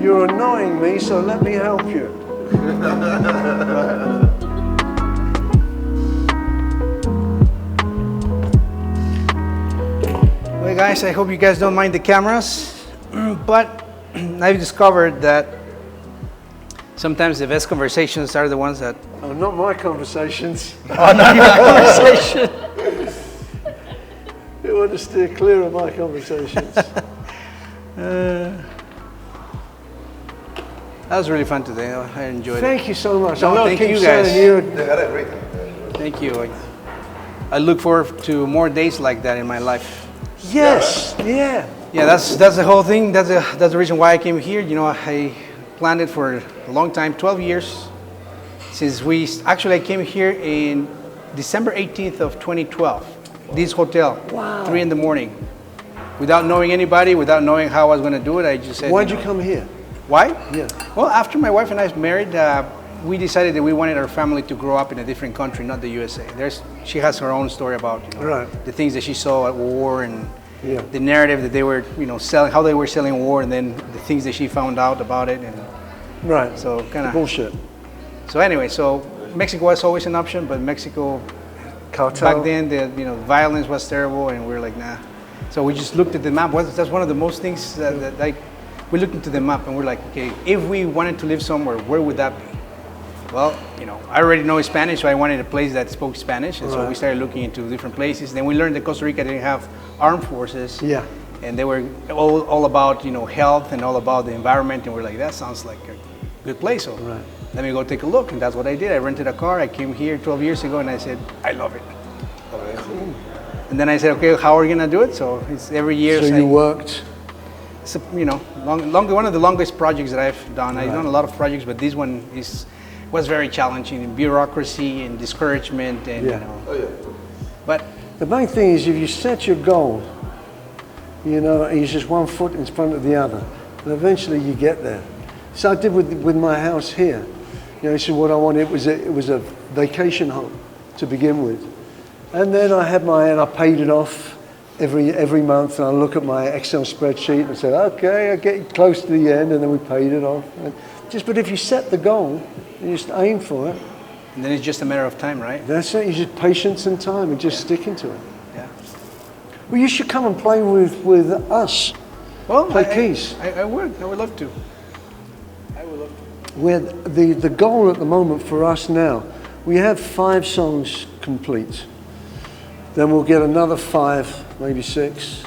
You're annoying me, so let me help you. Well, guys, I hope you guys don't mind the cameras, but I've discovered that sometimes the best conversations are the ones that... Oh, not my conversations. Oh, not your conversation. You want to steer clear of my conversations. That was really fun today. I enjoyed it. Thank you so much. No, I thank keep you saying guys. Thank you. I look forward to more days like that in my life. Yes, yeah. Yeah, that's the whole thing. That's the reason why I came here. You know, I planned it for a long time, 12 years. Since I came here in December 18th of 2012. This hotel, Wow. 3 in the morning. Without knowing anybody, without knowing how I was going to do it, I just said... Why'd you come here? Why? Yeah. Well, after my wife and I married, we decided that we wanted our family to grow up in a different country, not the USA. She has her own story about the things that she saw at war and the narrative that they were selling, how they were selling war, and then the things that she found out about it. And so kind of bullshit. So anyway, so Mexico was always an option, but Mexico Cartel. back then, the violence was terrible, and we were like, nah. So we just looked at the map. That's one of the most things that we looked into the map, and we're like, okay, if we wanted to live somewhere, where would that be? Well, I already know Spanish, so I wanted a place that spoke Spanish, and so we started looking into different places. Then we learned that Costa Rica didn't have armed forces, and they were all about health and all about the environment, and we're like, that sounds like a good place. So let me go take a look, and that's what I did. I rented a car. I came here 12 years ago, and I said, I love it. Cool. And then I said, okay, how are we gonna do it? So it's every year. So you worked. It's one of the longest projects that I've done. I've done a lot of projects, but this one was very challenging in bureaucracy and discouragement, and But the main thing is, if you set your goal, and it's just one foot in front of the other, and eventually you get there. So I did with my house here. This is what I wanted. It was a vacation home to begin with, and then I paid it off every month, and I look at my Excel spreadsheet and say, okay, I get close to the end, and then we paid it off. But if you set the goal, you just aim for it. And then it's just a matter of time, right? That's it. You just patience and time, and just sticking to it. Yeah. Well, you should come and play with us. Well, play keys. I would love to. The goal at the moment for us now, we have 5 songs complete. Then we'll get another 5, maybe 6,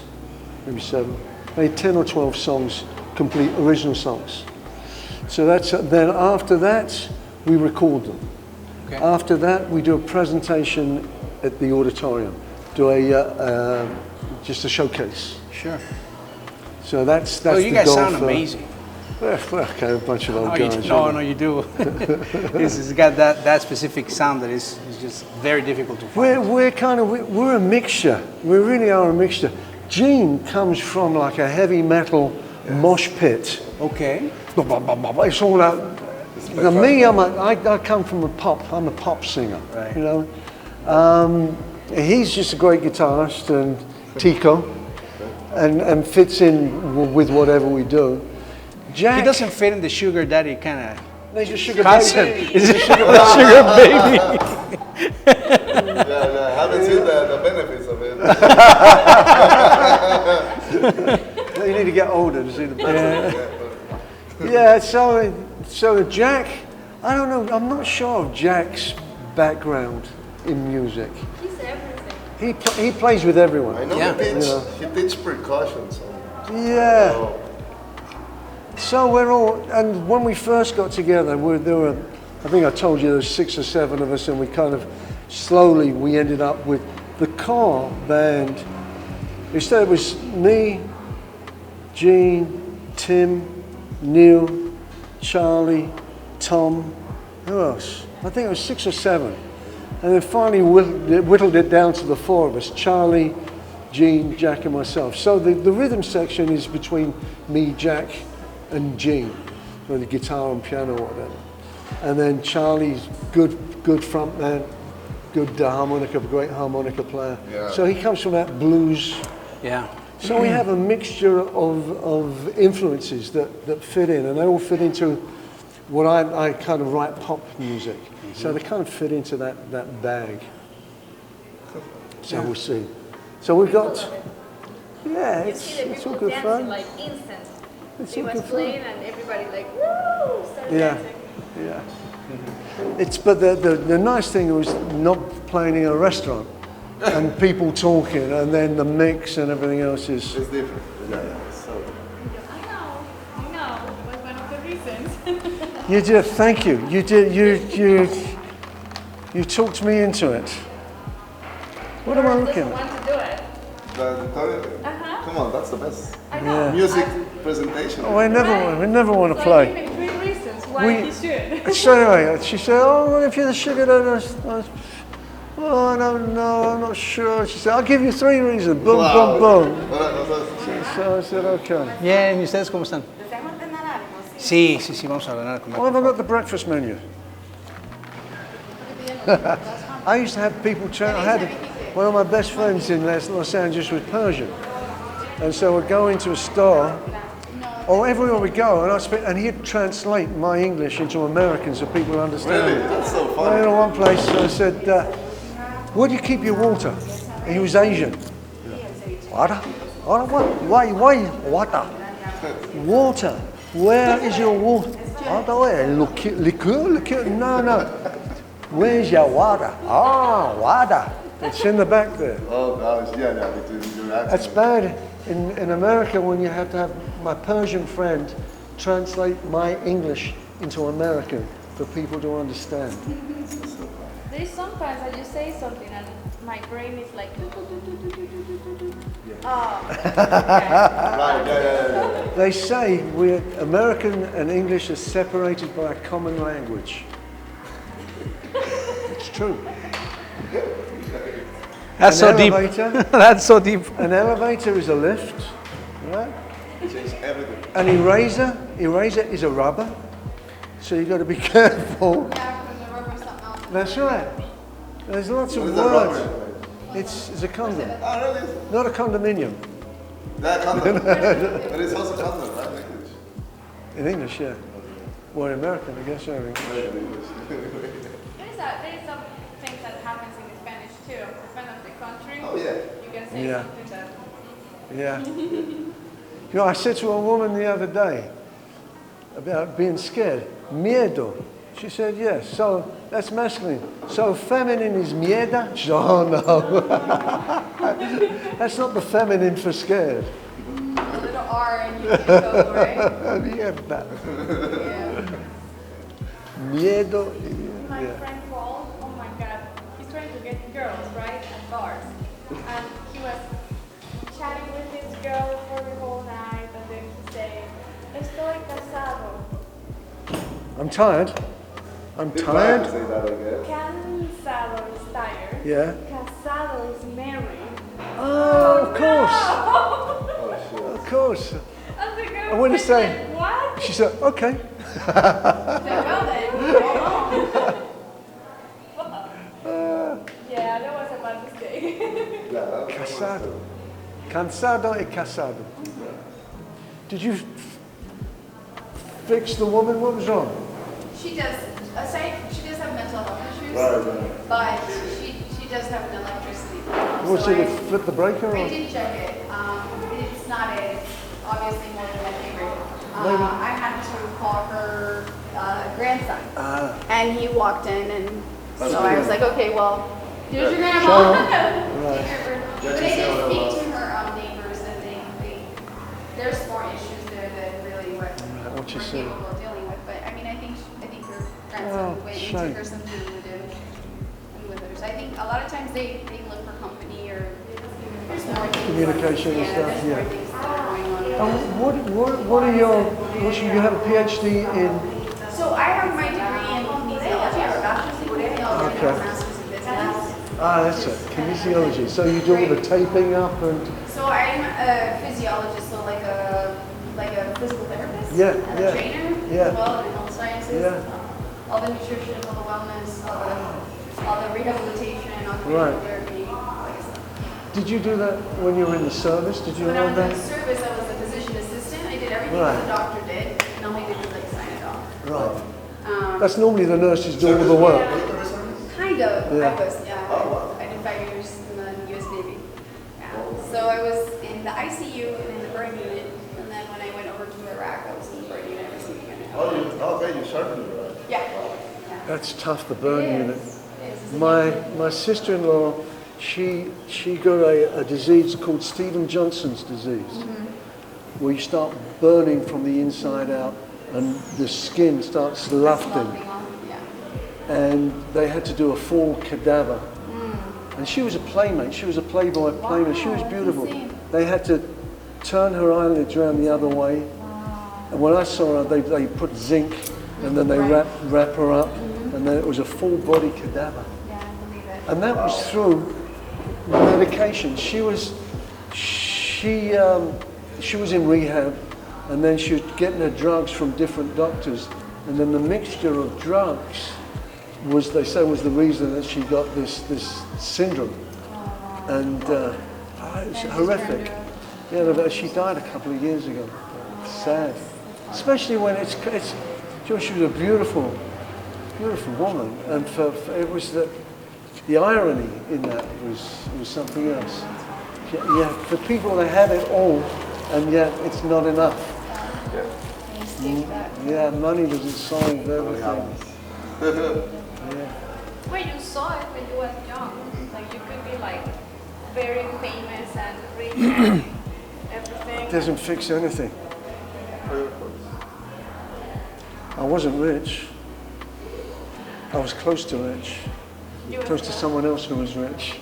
maybe 7, maybe 10 or 12 songs complete, original songs. So then after that, we record them. Okay. After that, we do a presentation at the auditorium, do just a showcase. Sure. So that's the goal. You guys sound for, amazing. Okay, a bunch of old guys. No, you do. It's got that specific sound that is just very difficult to find. We're a mixture. We really are a mixture. Gene comes from like a heavy metal mosh pit. Okay. It's all out. Now me, I come from I'm a pop singer. Right. He's just a great guitarist and Tico, and fits in with whatever we do. Jack, he doesn't fit in the sugar daddy kind of. He's a sugar baby. He's a sugar baby. I haven't seen the benefits of it. You need to get older to see the benefits. Yeah. So Jack, I don't know. I'm not sure of Jack's background in music. He's everything. He plays with everyone. I know he teaches percussion. So. Yeah. So we're all, and when we first got together, there were, I think I told you there were 6 or 7 of us, and we kind of slowly we ended up with the core band. Instead it was me, Gene, Tim, Neil, Charlie, Tom, who else? I think it was 6 or 7. And then finally whittled it down to the 4 of us, Charlie, Gene, Jack and myself. So the rhythm section is between me, Jack and Gene, or the guitar and piano or whatever. And then Charlie's good front man, good harmonica, great harmonica player. Yeah. So he comes from that blues So we have a mixture of influences that fit in, and they all fit into what I kind of write pop music. So they kind of fit into that bag. So we'll see. So we've got, You see the it's all people good dancing fun. like instant. It's He all was good playing fun. and everybody like, woo, started Yeah, dancing. yeah. But the nice thing was not playing in a restaurant and people talking, and then the mix and everything else is. It's different. Yeah. So, I know. It was one of the reasons. You did. Thank you. You did. You talked me into it. What am I Lawrence looking doesn't at? want to do it. the tutorial. Come on, that's the best. I know. Music presentation. Oh, we never want to So I play. gave him 3 reasons why he should. So anyway, she said, "Oh, well, if you're the sugar daddy, oh, I don't know. I'm not sure." She said, "I'll give you 3 reasons." Boom, boom, boom. So I said, "Okay." Bien, ¿y ustedes cómo están? ¿Deseamos ordenar algo? Sí, vamos a ordenar a comer. Oh, I've got the breakfast menu. I used to have people I had one of my best friends in Los Angeles was Persian. And so we'd go into a store, or everywhere we go, and he'd translate my English into American so people would understand. Really? That's so I fun. went to one place and I said, "Where do you keep your water?" And he was Asian. Water? Why water? Water. Where is your water? Liqueur? No. Where's your water? Water. It's in the back there. Oh gosh, yeah, between your accent. That's bad in America when you have to have my Persian friend translate my English into American for people to understand. There's sometimes that you say something and my brain is like, oh. Right, yeah. They say we're American and English are separated by a common language. It's true. That's An so deep. elevator. That's so deep. An elevator is a lift, right? Change everything. An eraser is a rubber. So you've got to be careful. Yeah, because the rubber is something else. That's right. There's lots What of is that words. rubber? It's a condom, Oh, really? not a condominium. That condom. But it's also condom, right? English. In English, yeah. Well, in American, I guess, yeah. in English. There is some things that happens in Spanish too. Depending on the country, Oh, yeah. you can say Yeah. something that. Yeah. You know, I said to a woman the other day about being scared, miedo. She said, yes, so that's masculine. So feminine is mieda? She said, oh no. That's not the feminine for scared. A little R and you can go, right? Mierda. Yeah. Miedo. My Yeah. friend called, oh my god, he's trying to get girls, right, at bars. And he was chatting with this girl for the whole night, and then he said, estoy casado. I'm tired. I'm Say tired. that again. Cansado is tired. Yeah. Casado is married. Oh, of course. Oh shit. Of course. And the girl I wanna was say- like, what? She said, okay. So well then, go on. Yeah, that was a bad mistake. Yeah, Casado. Cansado y casado. Did you fix the woman? What was wrong? She does, aside, she does have mental health issues, Right. but she does have an electricity problem. Was So it I- to flip the breaker? I Or? did check it. It's not it. It's obviously more than my favorite. Maybe. I had to call her grandson, Ah. and he walked in, and That's so I good. was like, okay, well, here's your Show grandma. her. Right. But I did speak to her neighbors, and there's more issues there than really what what you we're see. capable of dealing with. But I mean, I think her grandson Oh, went and shame. took her some food and with her. So I think a lot of times they look for company or there's more things. Communication and stuff, There's yeah. more things that are going on. What are your, you have a PhD in, So I have my degree in kinesiology, or bachelor's degree in kinesiology, Okay. and a master's in business. that's it, kinesiology. So you do all the taping up and, So I'm a physiologist, so like a physical therapist, Yeah, and yeah, a trainer yeah. as well in health sciences. Yeah. All the nutrition, all the wellness, all the rehabilitation, occupational Right. therapy, all that stuff. Did you do that when you were in the service? Did you When I hold was in that? service, I was a physician assistant. I did everything Right. the doctor did, and all I did was like sign it off. Right. Um, That's normally the nurses do all the work. Kind of. Yeah. I was, yeah. I did 5 years in the U.S. Navy. Yeah. So I was in the ICU and in the burn unit, and then when I went over to Iraq, I was in the burn unit receiving an Okay, you sharpened it, right? Yeah. Yeah. That's tough, the burn It unit. is. It is. It's a My sister-in-law, she got a disease called Stephen Johnson's disease, where you start burning from the inside out, and the skin starts sloughing. Sloughing off, yeah. And they had to do a full cadaver. And she was a playmate. She was a Playboy playmate. She was that's beautiful. insane. They had to turn her eyelids around the other way. And when I saw her, they put zinc, and then they wrap her up, and then it was a full body cadaver. Yeah, I believe it. And that was through medication. She was in rehab, and then she was getting her drugs from different doctors, and then the mixture of drugs was, they say, was the reason that she got this syndrome, and it was horrific. Yeah, but she died a couple of years ago. Sad, especially when it's she was a beautiful woman, and it was the irony in that was something else. Yeah, for people that have it all, and yet it's not enough. Yeah, money doesn't solve everything. Well, you saw it when you were young. Like you could be like very famous and rich and everything. It doesn't fix anything. I wasn't rich. I was close to rich. You were Close to someone else who was rich.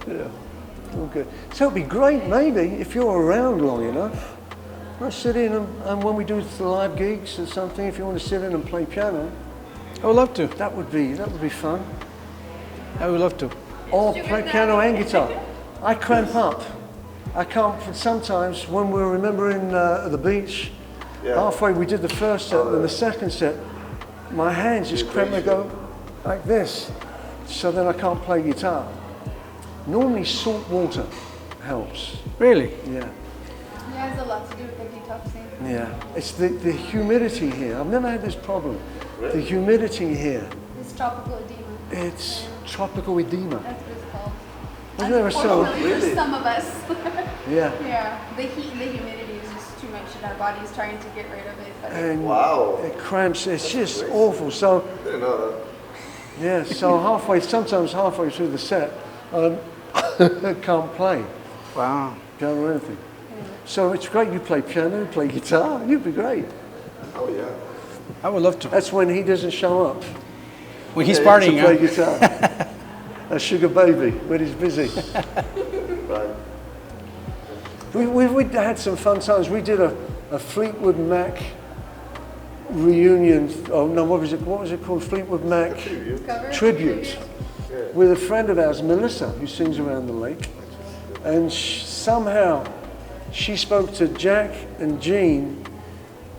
Yeah, all good. So it'd be great, maybe, if you're around long enough. I'll sit in and when we do the live gigs or something, if you want to sit in and play piano, I would love to. that would be fun. I would love to. Or play piano and guitar. I cramp up. I can't, sometimes when we're remembering at the beach, halfway we did the first set, and the second set, my hands just cramp and go like this. So then I can't play guitar. Normally salt water helps. Really? Yeah. Yeah, it has a lot to do with the detoxing. Yeah. It's the humidity here. I've never had this problem. The humidity here. It's tropical edema. It's tropical edema. That's what it's called. Isn't there a song? Unfortunately for some of us. Yeah. Yeah, the heat and the humidity is just too much, and our body's trying to get rid of it. But And Wow. it cramps. It's just awful. So Didn't know that. yeah. So sometimes halfway through the set, I can't play. Wow. Can't do anything. So it's great. You play piano, you play guitar. You'd be great. Oh, yeah. I would love to. That's when he doesn't show up. When he's To partying, play huh? guitar. A sugar baby when he's busy. Right. We had some fun times. We did a Fleetwood Mac reunion. Oh no, what was it called? Fleetwood Mac cover? tribute with a friend of ours, Melissa, who sings around the lake. And somehow she spoke to Jack and Gene,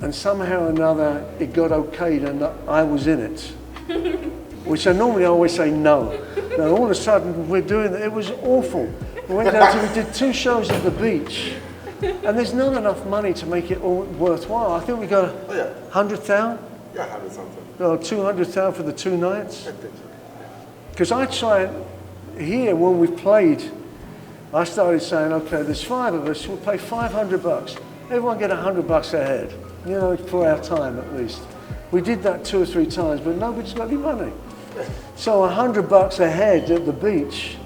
and somehow or another it got okayed, and I was in it. Which I normally always say no. Now all of a sudden we're doing it. It was awful. We did 2 shows at the beach, and there's not enough money to make it all worthwhile. I think we got 100,000, Yeah, 100 something. or 200,000 for the 2 nights. I think so. Because I try here when we played, I started saying, okay, there's 5 of us. We'll pay $500. Everyone get $100 a head. You know, for our time at least. We did that 2 or 3 times, but nobody's got any money. So $100 a head at the beach.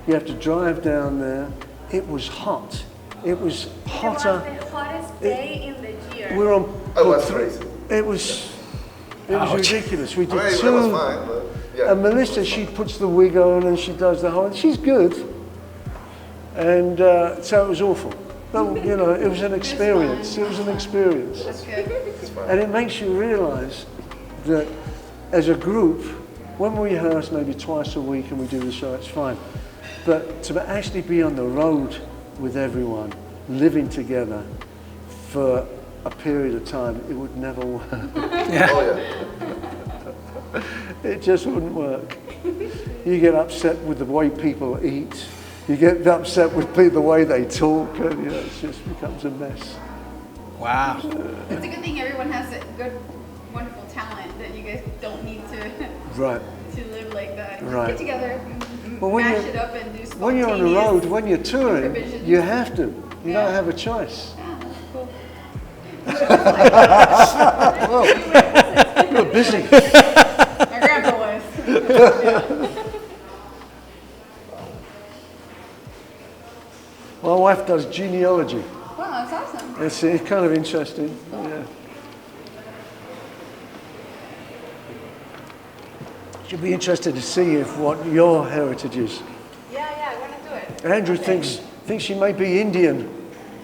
You have to drive down there. It was hot. It was hotter. It was the hottest day in the year. We're on. Oh, that's crazy. It was ridiculous. We did I mean, 2. that was fine, but yeah. And Melissa, she puts the wig on and she does the whole. She's good. And so it was awful. But you know, it was an experience. It was an experience. That's good. And it makes you realize that as a group, when we rehearse maybe twice a week and we do the show, it's fine. But to actually be on the road with everyone, living together for a period of time, it would never work. Oh, yeah. It just wouldn't work. You get upset with the way people eat. You get upset with the way they talk, and it just becomes a mess. Wow. It's a good thing everyone has a good, wonderful talent that you guys don't need to Right. to live like that. Just Right. get together, Well, when mash you- it up, and do When you're on the road, spontaneous when you're touring, improvisation. you have to. You Yeah. don't have a choice. Yeah, that's cool. You're busy. My grandpa was. My wife does genealogy. Wow, that's awesome. It's kind of interesting. Yeah. Should be interested to see if what your heritage is. Yeah, I want to do it. Andrew thinks she may be Indian.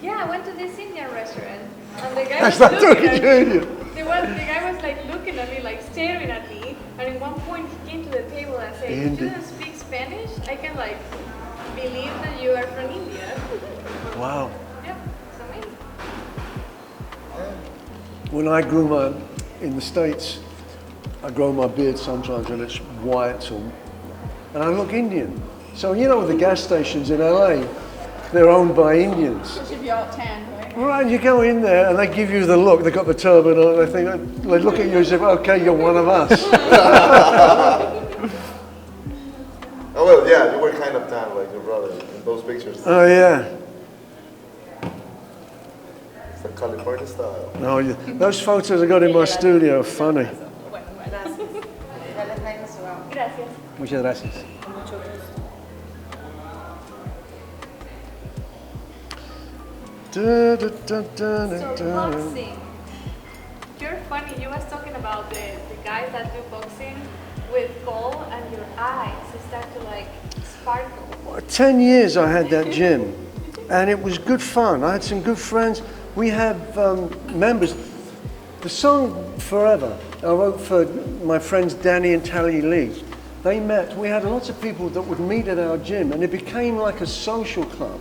Yeah, I went to this Indian restaurant, and the guy That's was not looking talking at to me. Indian. The guy was like looking at me, like staring at me, and at one point he came to the table and said, "You Indian. don't speak Spanish? I can like believe that you are from India." Wow. Yeah, it's amazing. When I in the States, I grow my beard sometimes and it's white, and I look Indian. So the gas stations in LA, they're owned by Indians. It should be all tanned, right? Right, you go in there and they give you the look. They got the turban on. They look at you and say, "Okay, you're one of us." Oh well, yeah, you were kind of tan like your brother in those pictures. Oh yeah. It's the California style. No, those photos I got in my studio are funny. Gracias. Muchas gracias. Da, da, da, da, So da. boxing. You're funny. You was talking about the guys that do boxing with ball and your eyes start to like sparkle. 10 years I had that gym, and it was good fun. I had some good friends. We have members. The song Forever, I wrote for my friends Danny and Tally Lee. They met. We had lots of people that would meet at our gym, and it became like a social club.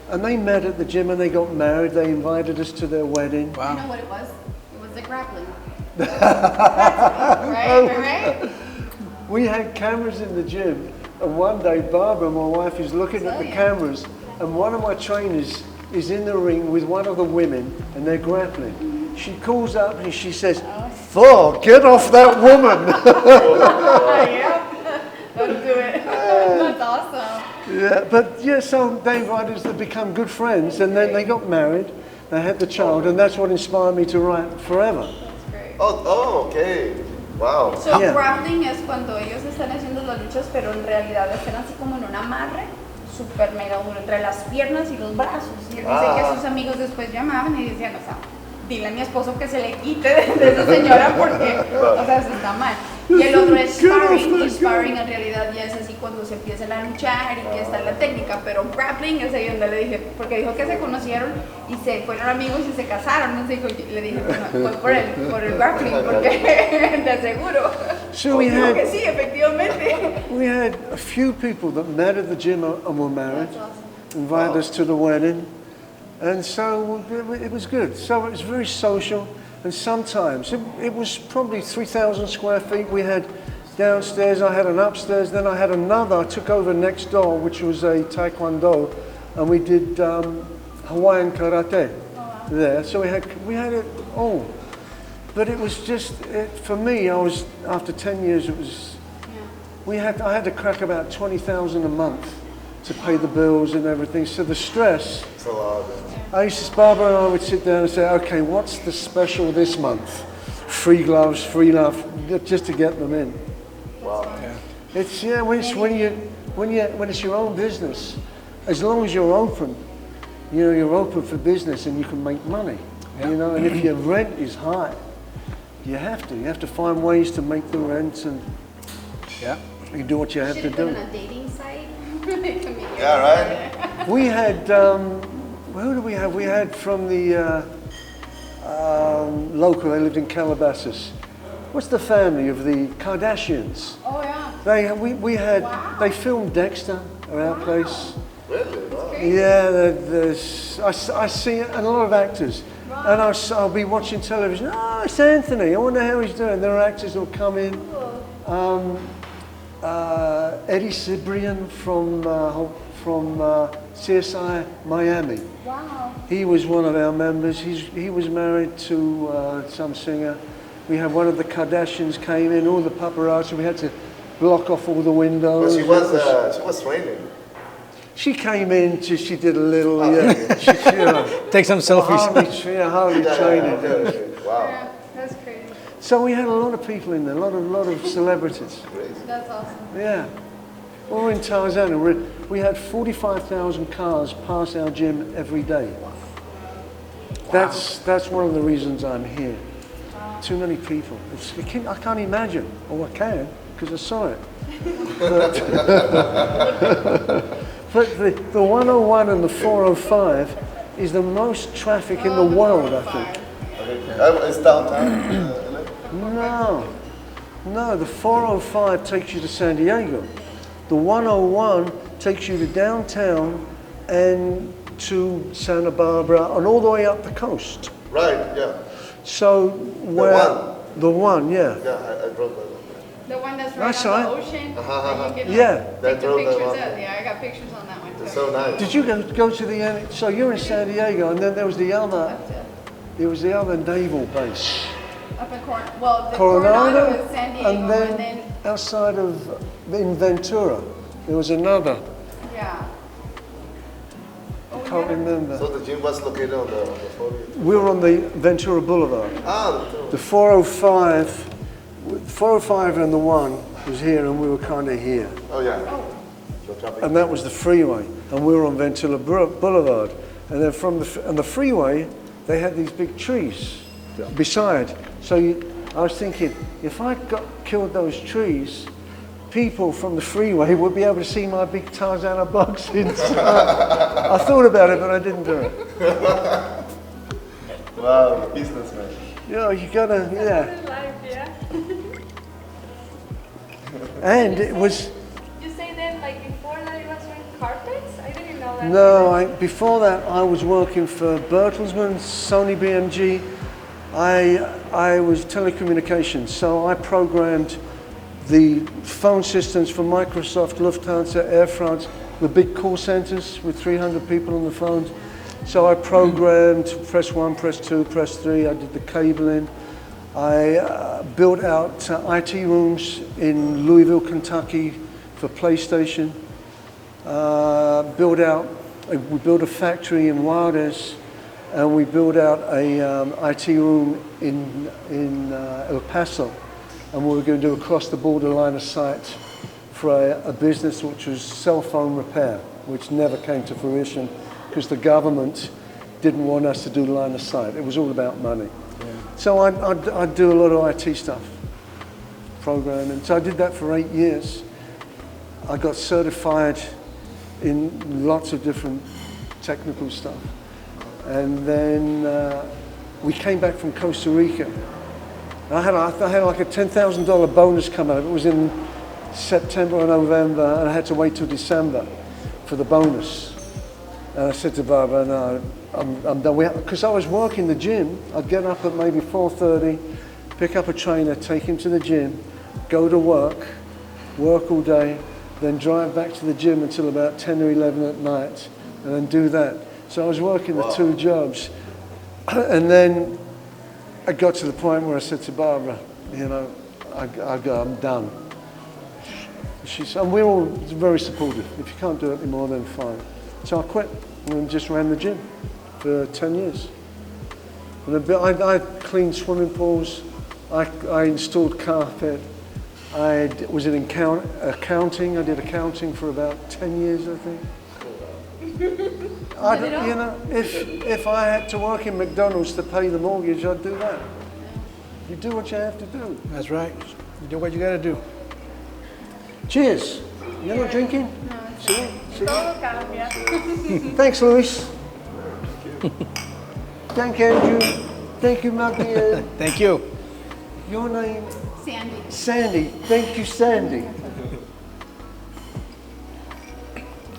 And they met at the gym and they got married. They invited us to their wedding. You know what it was? It was the grappling. right? We had cameras in the gym, and one day Barbara, my wife, is looking at the cameras, and one of my trainers is in the ring with one of the women, and they're grappling. She calls up and she says, "Thor, get off that woman!" Don't do it. That's awesome. Yeah, but so they invited us to become good friends, and then they got married. They had the child, and that's what inspired me to write Forever. That's great. Oh, okay. Wow. So Yeah. grappling es cuando ellos están haciendo las luchas, pero en realidad están así como en un amarre súper mega duro entre las piernas y los brazos. Y él dice que sus amigos después llamaban y decían, o sea, dile a mi esposo que se le quite de esa señora porque, o sea, eso está mal. Y el otro es sparring, y sparring en realidad ya es así cuando se empiezan a luchar y que está la técnica, pero grappling es ahí donde le dije, porque dijo que se conocieron y se fueron amigos y se casaron, entonces le dije, bueno, fue por el grappling, porque te aseguro. So we Dijo had, que sí, efectivamente. we had a few people that met at the gym and were married, invited us to the wedding, and so it was good. So it was very social. And sometimes, it was probably 3,000 square feet. We had downstairs, I had an upstairs, then I had another, I took over next door, which was a taekwondo, and we did Hawaiian karate there. So we had it all. But it was just, for me, after 10 years, it was, I had to crack about 20,000 a month to pay the bills and everything. So the stress, It's a lot. Barbara and I would sit down and say, okay, what's the special this month? Free gloves, free love, just to get them in. Wow. It's when it's your own business, as long as you're open, you're open for business and you can make money. And if your rent is high, you have to find ways to make the rent, and you do what you have to Should have been do. on a dating site. Yeah, right? We had, who do we have? We had from the local, they lived in Calabasas. What's the family of the Kardashians? Oh, yeah. They filmed Dexter at our place. Really? Wow. Yeah, I see it, and a lot of actors. And I'll be watching television. Oh, it's Anthony. I wonder how he's doing. There are actors who'll come in. Eddie Cibrian from CSI Miami. Wow. He was one of our members. He was married to some singer. We had one of the Kardashians came in, all the paparazzi. We had to block off all the windows. But she was training. She came in, she did a little, yeah. Take some selfies. Hardly training. Okay. Wow. Yeah, that's crazy. So we had a lot of people in there, a lot of celebrities. That's awesome. Yeah. We were in Tilaran. We had 45,000 cars pass our gym every day. That's one of the reasons I'm here. Too many people. I can't imagine. Oh, I can, because I saw it. But the 101 and the 405 is the most traffic in the world, I think. Okay. It's downtown. No, the 405 takes you to San Diego. The 101 takes you to downtown and to Santa Barbara and all the way up the coast. Right, yeah. So the one, yeah. Yeah, I drove that. The one that's That's right on right. the ocean. That you can Yeah. take That the drove pictures that of. one. Yeah, I got pictures on that one too. It's so nice. Did you go to the end? So you're in San Diego, and then there was the other. There was the other naval base, Up in the Coronado is San Diego, and then outside of in Ventura, there was another. yeah. I can't remember. So the gym was located on the photo? We were on the Ventura Boulevard. The The 405 and the 1 was here, and we were kind of here. Oh, yeah. So traffic. And that was the freeway, and we were on Ventura Boulevard. And then from the freeway, they had these big trees beside. So I was thinking, if I killed those trees, people from the freeway would be able to see my big Tarzana box inside. I thought about it, but I didn't do it. Wow, businessman. You gotta, yeah. Good life, yeah. And it was. You say then, like before that, it was doing carpets? I didn't know that. No, before that I was working for Bertelsmann, Sony BMG. I was telecommunications, so I programmed the phone systems for Microsoft, Lufthansa, Air France, the big call centers with 300 people on the phones. So I programmed press 1, press 2, press 3, I did the cabling. I built out IT rooms in Louisville, Kentucky for PlayStation. We built a factory in Juarez, and we built out a IT room in El Paso, and we were going to do across the border line of sight for a business which was cell phone repair, which never came to fruition because the government didn't want us to do line of sight. It was all about money. Yeah. So I'd do a lot of IT stuff, programming. So I did that for 8 years. I got certified in lots of different technical stuff. And then we came back from Costa Rica. I had like a $10,000 bonus come out. It was in September or November, and I had to wait till December for the bonus. And I said to Barbara, no, I'm done. Because I was working the gym. I'd get up at maybe 4:30, pick up a trainer, take him to the gym, go to work all day, then drive back to the gym until about 10 or 11 at night, and then do that. So I was working the two jobs. And then I got to the point where I said to Barbara, I'm done. She said, and we're all very supportive. If you can't do it anymore, then fine. So I quit and just ran the gym for 10 years. And I cleaned swimming pools. I installed carpet. I was in accounting. I did accounting for about 10 years, I think. If I had to work in McDonald's to pay the mortgage, I'd do that. You do what you have to do. That's right. You do what you got to do. Cheers. You're not drinking? No, See? Todo cambia. Thanks, Luis. Thank you, Andrew. Thank you, Maggie. Thank you. Your name? Sandy. Sandy. Thank you, Sandy.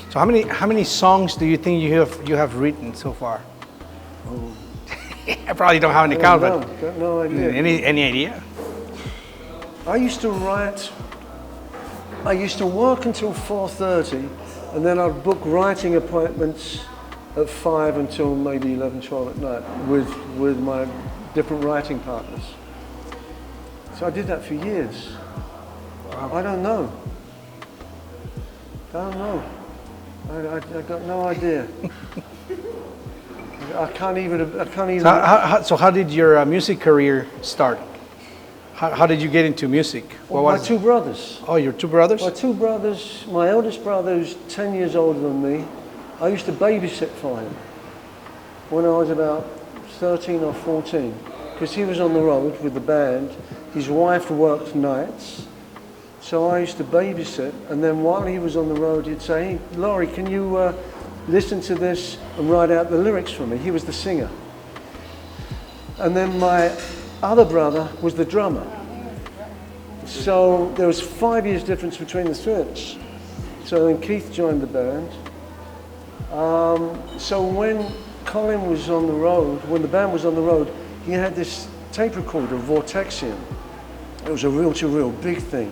So how many songs do you think you have written so far? Oh. I probably don't have any count, but Got no idea. any idea? I I used to write, I used to work until 4:30, and then I'd book writing appointments at 5 until maybe 11, 12 at night with my different writing partners. So I did that for years. Wow. I don't know. I got no idea. I can't even. So how did your music career start? How did you get into music? Well, my two brothers. Oh, your two brothers? My two brothers. My eldest brother is 10 years older than me. I used to babysit for him when I was about 13 or 14, because he was on the road with the band. His wife worked nights, so I used to babysit. And then while he was on the road, he'd say, "Hey, Laurie, can you listen to this and write out the lyrics for me?" He was the singer. And then my other brother was the drummer. So there was 5 years difference between the three of us. So then Keith joined the band. So when Colin was on the road, when the band was on the road, he had this tape recorder, Vortexium. It was a reel-to-reel big thing.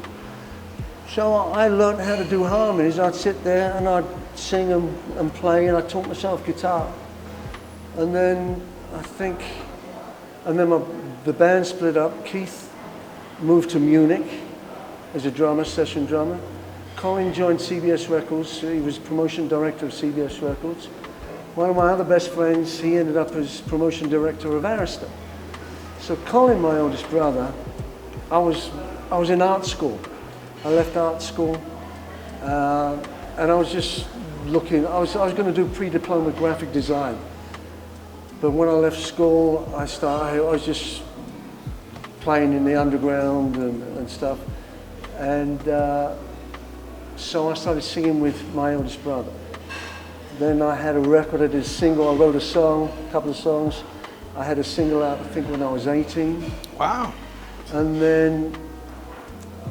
So I learned how to do harmonies. I'd sit there and I'd sing and play, and I taught myself guitar. And then the band split up. Keith moved to Munich as a drummer, session drummer. Colin joined CBS Records. He was promotion director of CBS Records. One of my other best friends, he ended up as promotion director of Arista. So Colin, my oldest brother, I was in art school. I left art school, and I was just looking. I was going to do pre-diploma graphic design, but when I left school, I was just playing in the underground and stuff, and so I started singing with my oldest brother. Then I had a record. I did a single. I wrote a couple of songs. I had a single out, I think, when I was 18. Wow. And then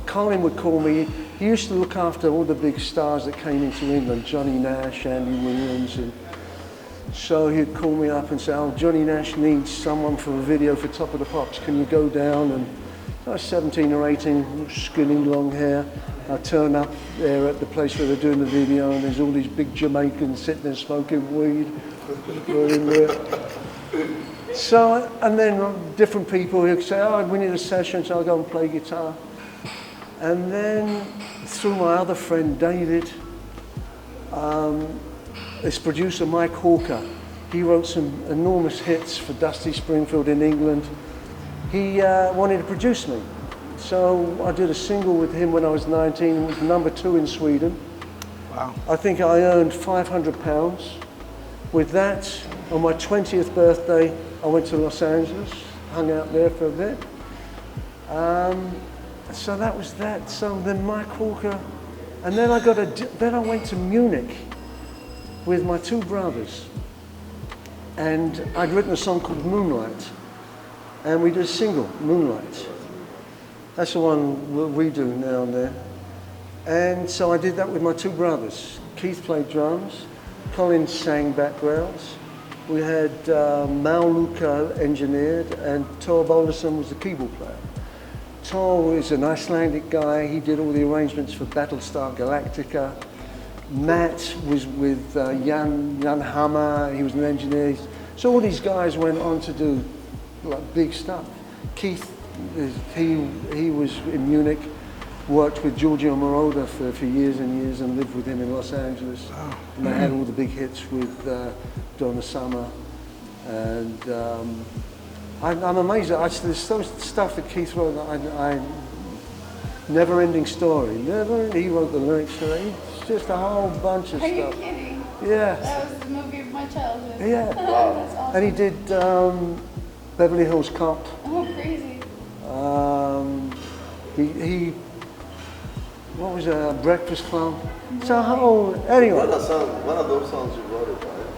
Colin would call me. He used to look after all the big stars that came into England, Johnny Nash, Andy Williams, and so he'd call me up and say, "Oh, Johnny Nash needs someone for a video for Top of the Pops. Can you go down?" And I was 17 or 18, skinny, long hair. I turn up there at the place where they're doing the video, and there's all these big Jamaicans sitting there smoking weed. We're in there. So, and then different people who'd say, "Oh, we need a session," so I'll go and play guitar. And then through my other friend, David, this producer, Mike Hawker, he wrote some enormous hits for Dusty Springfield in England. He wanted to produce me. So I did a single with him when I was 19, it was #2 in Sweden. Wow. I think I earned £500. With that, on my 20th birthday, I went to Los Angeles, hung out there for a bit. So that was that. So then Mike Hawker, and then I went to Munich with my two brothers, and I'd written a song called Moonlight, and we did a single, Moonlight. That's the one we do now and then. And so I did that with my two brothers. Keith played drums, Colin sang backgrounds. We had Mal Luca engineered, and Tor Bolison was the keyboard player. Tor is an Icelandic guy. He did all the arrangements for Battlestar Galactica. Matt was with Jan Hammer. He was an engineer. So all these guys went on to do like big stuff. Keith, he was in Munich, worked with Giorgio Moroder for years and years, and lived with him in Los Angeles. Oh. And they had all the big hits with Donna Summer. And I'm amazed. There's so stuff that Keith wrote that never-ending story. He wrote the lyrics to it. It's just a whole bunch of stuff. Are you kidding? Yeah. That was the movie of my childhood. Yeah. Wow. That's awesome. And he did Beverly Hills Cop. Oh, crazy. He what was Breakfast Club? So whole anyway. One of those songs you wrote it, right?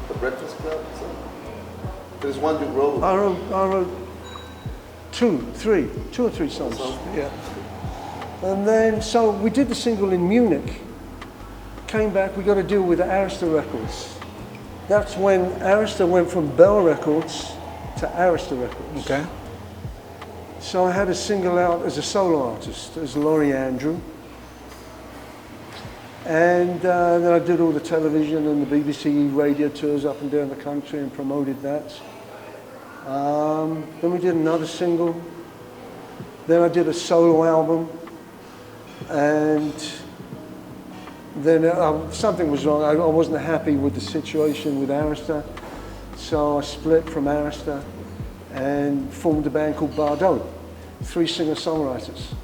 The Breakfast Club song? There's one you wrote. I wrote two or three songs. Yeah. And then so we did the single in Munich. Came back, we got a deal with Arista Records. That's when Arista went from Bell Records to Arista Records. Okay. So I had to single out as a solo artist, as Laurie Andrew. And then I did all the television and the BBC radio tours up and down the country and promoted that. Then we did another single. Then I did a solo album. And then something was wrong. I wasn't happy with the situation with Arista. So I split from Arista and formed a band called Bardot, 3 singer-songwriters.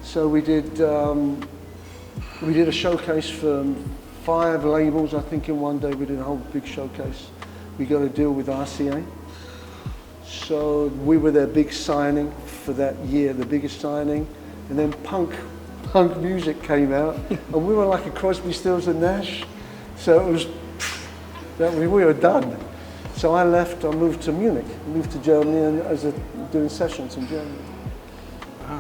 So we did a showcase for 5 labels. I think in one day we did a whole big showcase. We got a deal with RCA. So we were their big signing for that year, the biggest signing. And then punk music came out, and we were like a Crosby, Stills and Nash. So it was, we were done. So I left, I moved to Munich, moved to Germany, and doing sessions in Germany.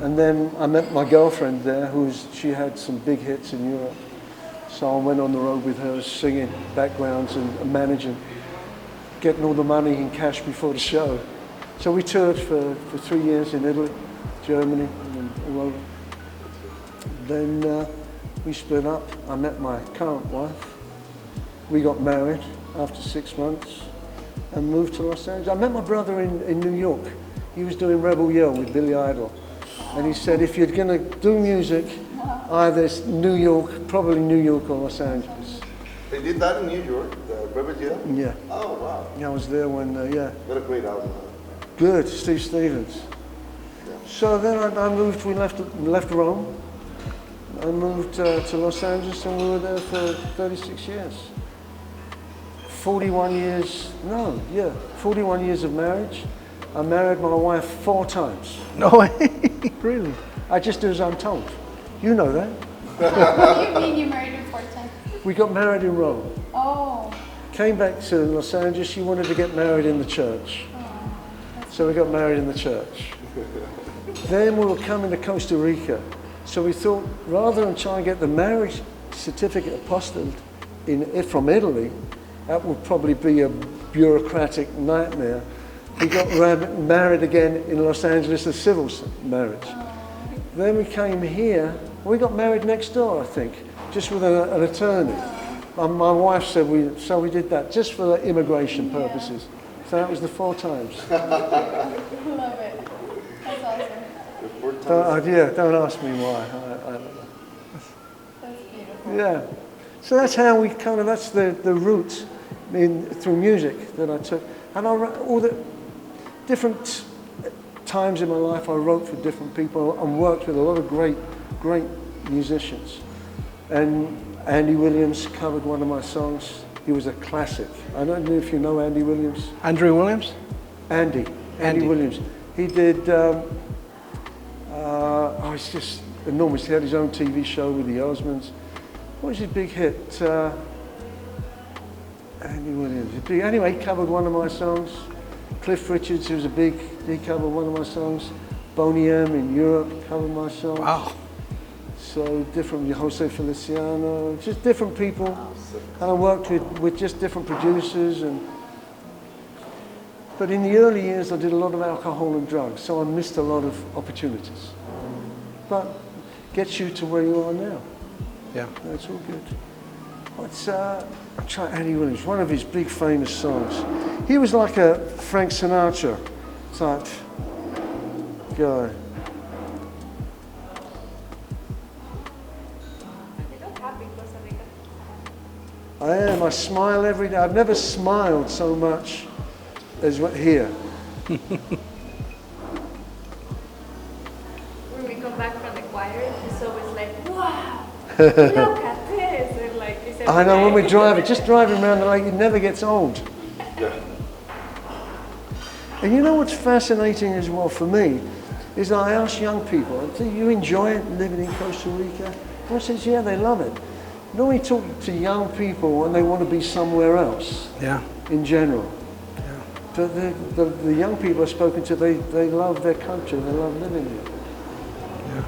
And then I met my girlfriend there, she had some big hits in Europe. So I went on the road with her, singing backgrounds and managing, getting all the money in cash before the show. So we toured for 3 years in Italy, Germany, and all over. Then we split up. I met my current wife. We got married after 6 months and moved to Los Angeles. I met my brother in New York. He was doing Rebel Yell with Billy Idol. And he said, if you're going to do music, either New York, probably New York or Los Angeles. They did that in New York, the Rebel Yell? Yeah. Oh, wow. Yeah, I was there when, yeah. What a great album. Good, Steve Stevens. Yeah. So then I moved, we left Rome. I moved to Los Angeles and we were there for 36 years. 41 years of marriage. I married my wife 4 times. No way. Really? I just do as I'm told. You know that. What do you mean you married him 4 times? We got married in Rome. Oh. Came back to Los Angeles, she wanted to get married in the church. So we got married in the church. Then we were coming to Costa Rica. So we thought, rather than try and get the marriage certificate apostilled from Italy, that would probably be a bureaucratic nightmare. We got married again in Los Angeles, a civil marriage. Then we came here, we got married next door, I think, just with an attorney. My wife said, so we did that just for the immigration purposes. So that was the 4 times. Love it. That's awesome. Don't ask me why. I don't know. That's beautiful. Yeah. So that's how that's the route through music that I took. And all the different times in my life I wrote for different people and worked with a lot of great musicians. And Andy Williams covered one of my songs. He was a classic. I don't know if you know Andy Williams. Andrew Williams? Andy Williams. He did, it's just enormous. He had his own TV show with the Osmonds. What was his big hit? Andy Williams. Anyway, he covered one of my songs. Cliff Richards, he covered one of my songs. Boney M in Europe covered my songs. Wow. So different, Jose Feliciano, just different people. And I worked with just different producers. But in the early years, I did a lot of alcohol and drugs, so I missed a lot of opportunities. But gets you to where you are now. Yeah. That's all good. I'll try Andy Williams, one of his big famous songs. He was like a Frank Sinatra type guy. I am. I smile every day. I've never smiled so much as here. When we come back from the choir, it's always like, wow, look at this. And like, it's I know, when we're driving, just driving around the lake, it never gets old. Yeah. And you know what's fascinating as well for me is I ask young people, do you enjoy it living in Costa Rica? Everyone says, yeah, they love it. Normally talk to young people and they want to be somewhere else. Yeah. In general. Yeah. But the young people I've spoken to, they love their country, they love living here. Yeah.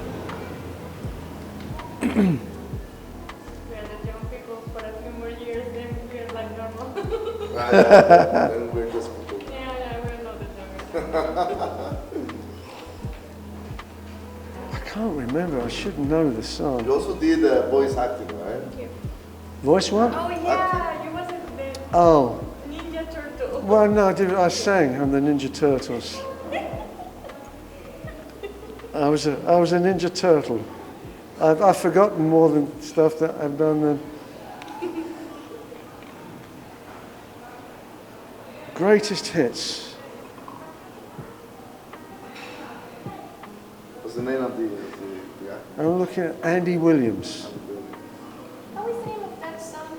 We're the young people for a few more years, then we're like normal. And we're just people. Yeah, we're not the young. remember. I should know the song. You also did voice acting, right? Voice what? Oh yeah, you wasn't the Oh, Ninja Turtle. well, no, I sang on the Ninja Turtles. I was a Ninja Turtle. I've forgotten more than stuff that I've done. Greatest hits. What's the name of the guy? I'm looking at Andy Williams. What was the name of that song?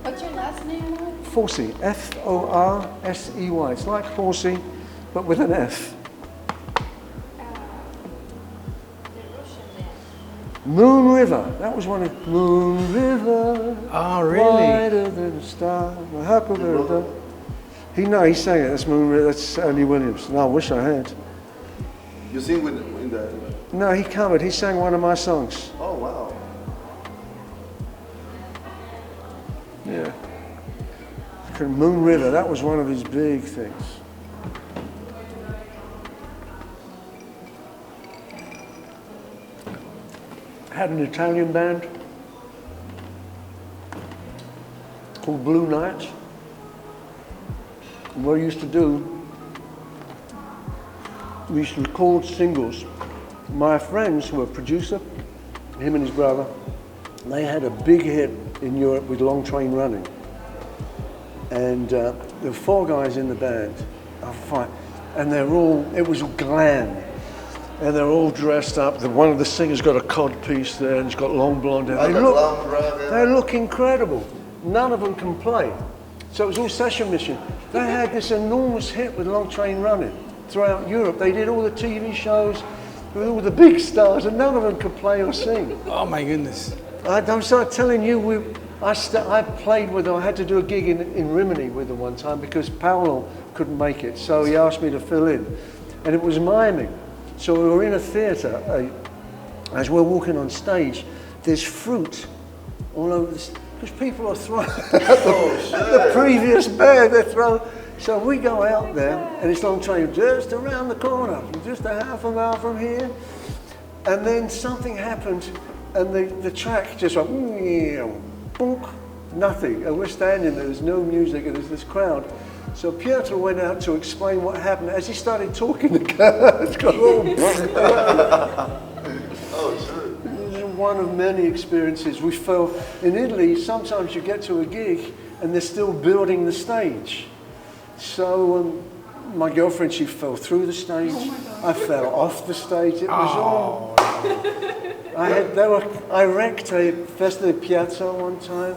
What's your last name? Forsey, F-O-R-S-E-Y. It's like horsey, but with an F. The Russian man. Moon River. That was one of Moon River. Oh, really? Wider than a star. He sang it. That's Moon River. That's Andy Williams. No, I wish I had. You sing in the... No, he covered. He sang one of my songs. Oh, wow. Yeah. Moon River. That was one of his big things. Had an Italian band called Blue Nights. And what we used to do, we used to record singles. My friends, who were a producer, him and his brother, they had a big hit in Europe with Long Train Running. And there were 4 guys in the band, and it was glam. And they're all dressed up. One of the singers got a cod piece there, and he's got long blonde hair. They look incredible. None of them can play. So it was all session mission. They had this enormous hit with Long Train Running throughout Europe. They did all the TV shows with all the big stars, and none of them could play or sing. Oh my goodness. I'm start telling you, I played with them. I had to do a gig in Rimini with them one time because Paolo couldn't make it, so he asked me to fill in, and it was miming. So we were in a theatre. As we're walking on stage, there's fruit all over because people are throwing the previous band. They're throwing. So we go out there, and it's Long Train just around the corner, just a half a mile from here, and then something happened. And the track just went, boonk, nothing. And we're standing there, there's no music, and there's this crowd. So Pietro went out to explain what happened. As he started talking, the crowd's got all... Oh, sure. This is one of many experiences. We felt in Italy, sometimes you get to a gig, and they're still building the stage. So my girlfriend, she fell through the stage. I fell off the stage. It was all... I wrecked a Festa di Piazza one time.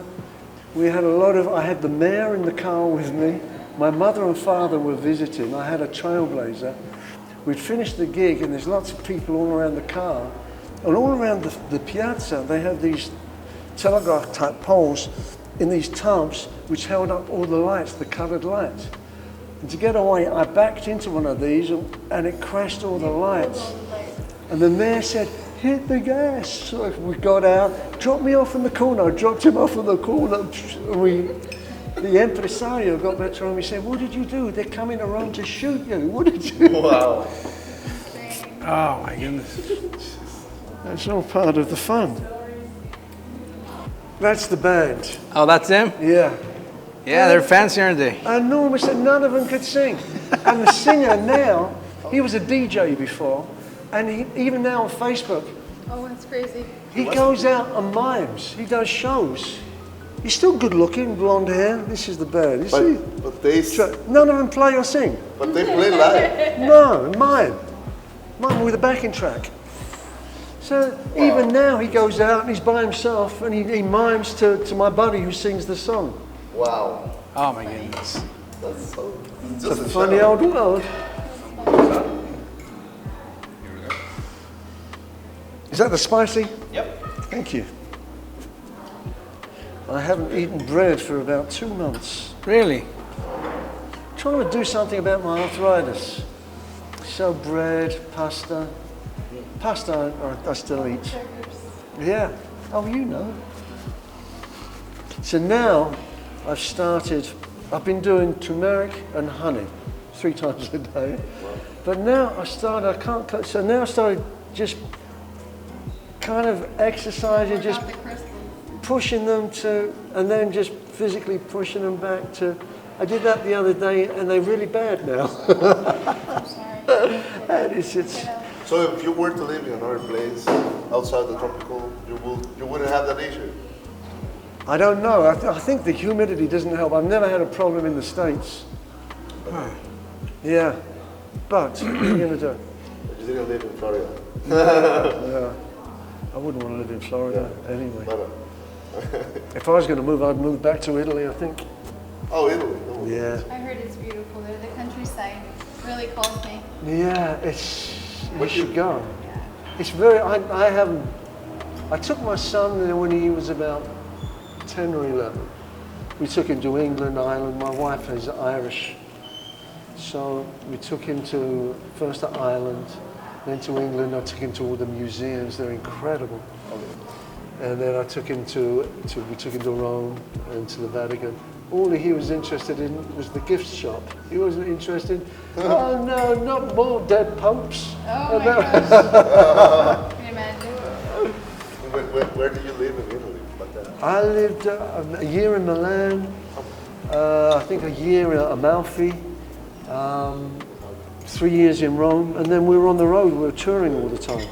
I had the mayor in the car with me. My mother and father were visiting. I had a Trailblazer. We'd finished the gig, and there's lots of people all around the car. And all around the piazza, they have these telegraph-type poles in these tubs which held up all the lights, the coloured lights. And to get away, I backed into one of these, and it crashed all the lights. And the mayor said, "Hit the gas." So we got out, dropped me off in the corner. I dropped him off in the corner. The impresario got back to him. He said, "What did you do? They're coming around to shoot you. What did you do?" Wow. Oh my goodness. That's all part of the fun. That's the band. Oh, that's them? Yeah. Yeah, they're fancy, aren't they? Enormous, and none of them could sing. And the singer now, he was a DJ before, and even now on Facebook, Oh, that's crazy. he goes out and mimes. He does shows. He's still good looking, blonde hair. This is the band. You see? But None of them play or sing. but they play live. No, mime. Mime with a backing track. So even now he goes out and he's by himself and he mimes to my buddy who sings the song. Wow. Oh my goodness. That's so... It's a funny old world. Is that the spicy? Yep. Thank you. I haven't eaten bread for about 2 months. Really? Trying to do something about my arthritis. So bread, pasta. Pasta I still eat. Yeah. Oh, you know. So now I've been doing turmeric and honey. 3 times a day. But now I can't cook, so now I started just kind of exercising, just Work out the crystals. pushing them to, and then just physically pushing them back to, I did that the other day and they're really bad now. I'm sorry. And it's, You know, So if you were to live in another place outside the tropical, you wouldn't have that issue. I don't know, I think the humidity doesn't help. I've never had a problem in the States. Yeah, but what are you going to do? You didn't live in Florida. Yeah, I wouldn't want to live in Florida anyway. But, If I was going to move, I'd move back to Italy, I think. oh, Italy. Oh. Yeah. I heard it's beautiful there. The countryside really calls me. Yeah, you should go. It's very, I took my son there when he was about 10 or 11. We took him to England, Ireland. My wife is Irish. So we took him first to Ireland, then to England. I took him to all the museums, they're incredible. And then I took him we took him to Rome and to the Vatican. All he was interested in was the gift shop. He wasn't interested, oh no, not more dead popes. Oh my gosh. Can you imagine? Where do you live in Italy? Like that? I lived a year in Milan, I think a year at Amalfi, 3 years in Rome, and then we were on the road, we were touring all the time.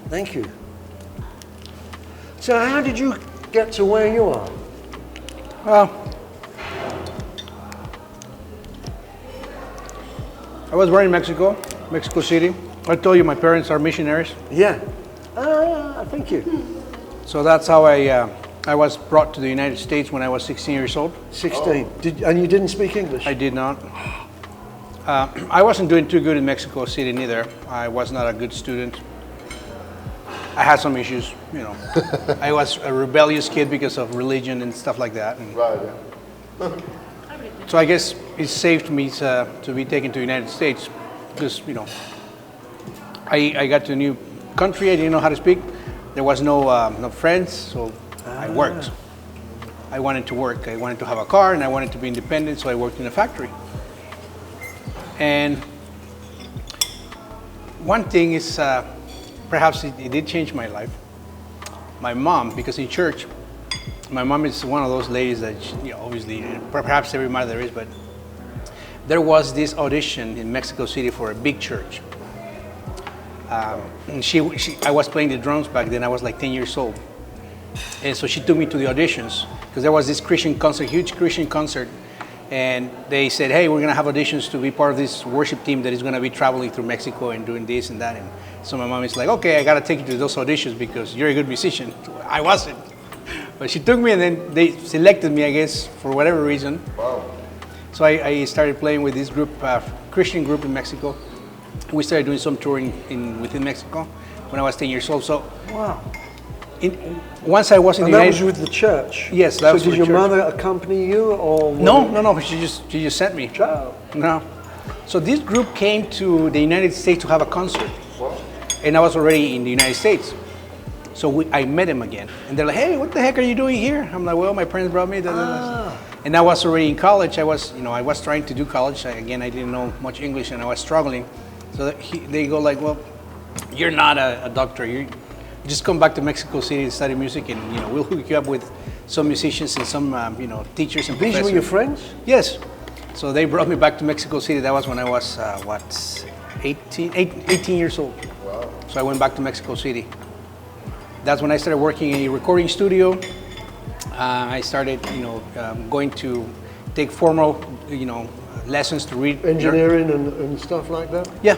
Thank you. So how did you get to where you are? I was born in Mexico City. I told you my parents are missionaries. Yeah. Thank you. So that's how I was brought to the United States when I was 16 years old. 16. And you didn't speak English? I did not. I wasn't doing too good in Mexico City neither. I was not a good student. I had some issues, you know. I was a rebellious kid because of religion and stuff like that. And Right. Yeah. so I guess it saved me to be taken to the United States because, you know, I got to a new country. I didn't know how to speak. There was no friends, so I worked. I wanted to work. I wanted to have a car, and I wanted to be independent, so I worked in a factory. And one thing is, perhaps it did change my life. My mom, because in church, my mom is one of those ladies that, you know, obviously, perhaps every mother is, but there was this audition in Mexico City for a big church. And I was playing the drums back then. I was like 10 years old. And so she took me to the auditions because there was this Christian concert, huge Christian concert. And they said, hey, we're going to have auditions to be part of this worship team that is going to be traveling through Mexico and doing this and that. And so my mom is like, okay, I got to take you to those auditions because you're a good musician. I wasn't. But she took me and then they selected me, I guess, for whatever reason. Wow. So I started playing with this group, Christian group in Mexico. We started doing some touring within Mexico when I was 10 years old. So Wow. Once I was in And the that United was with the church? Yes, that so was did with your church. mother accompany you or? No, she just sent me. Ciao. No. So this group came to the United States to have a concert. Wow. And I was already in the United States. So I met them again. And they're like, hey, what the heck are you doing here? I'm like, well, my parents brought me. And I was already in college. I was trying to do college. I didn't know much English and I was struggling. So they go like, well, you're not a doctor. You just come back to Mexico City and study music and, you know, we'll hook you up with some musicians and some, teachers and These professors. were your friends? Yes. So they brought me back to Mexico City. That was when I was, 18 years old. Wow. So I went back to Mexico City. That's when I started working in a recording studio. I started, going to take formal, lessons to read. Engineering and stuff like that? Yeah.